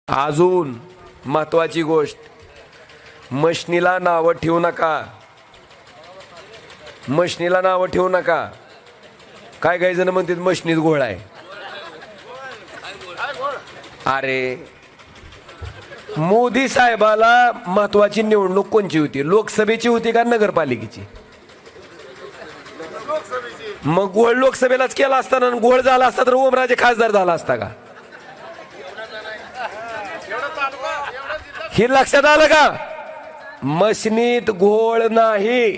अजून महत्वाची गोष्ट, मशनीला नावं ठेवू नका. मशनीला नावं ठेवू नका. काय काही जण म्हणतात मशनीत घोळ आहे. अरे मोदी साहेबाला महत्वाची निवडणूक कोणची होती? लोकसभेची होती का नगरपालिकेची? मग घोळ लोकसभेलाच केला असता ना. घोळ झाला असता तर ओमराजे खासदार झाला असता का? हे लक्षात आलं का? मशनीत घोळ नाही.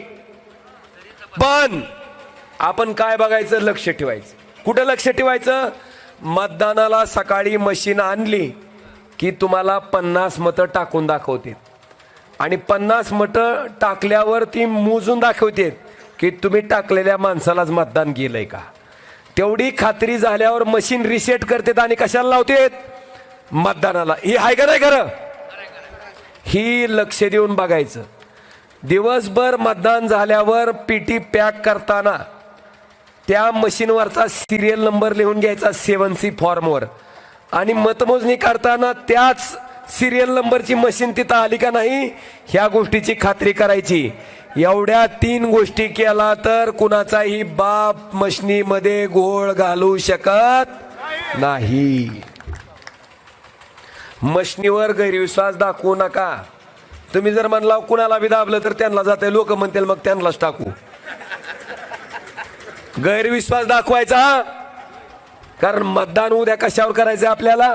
पण आपण काय बघायचं, लक्ष ठेवायचं. कुठं लक्ष ठेवायचं? मतदानाला सकाळी मशीन आणली की तुम्हाला 50 मतं टाकून दाखवते आणि 50 मतं टाकल्यावर ती मोजून दाखवते की तुम्ही टाकलेल्या माणसालाच मतदान केलंय का. तेवढी खात्री झाल्यावर मशीन रिसेट करते आणि कशाला लावते? मतदानाला. ही आहे का नाही खरं? ही लक्ष देऊन बघायचं. दिवसभर मतदान झाल्यावर पीटी पॅक करताना त्या मशीनवरचा सिरियल नंबर लिहून घ्यायचा 7C फॉर्मवर आणि मतमोजणी करताना त्याच सिरियल नंबरची मशीन तिथं आली का नाही ह्या गोष्टीची खात्री करायची. एवढ्या 3 गोष्टी केला तर कुणाचाही बाप मशनीमध्ये घोळ घालू शकत नाही. मशनीवर गैरविश्वास दाखवू नका. तुम्ही जर म्हणला कुणाला बी दाबलं तर त्यांना जाते, लोक म्हणतील मग त्यांनाच टाकू. गैरविश्वास दाखवायचा, कारण मतदान उद्या कशावर करायचं आपल्याला?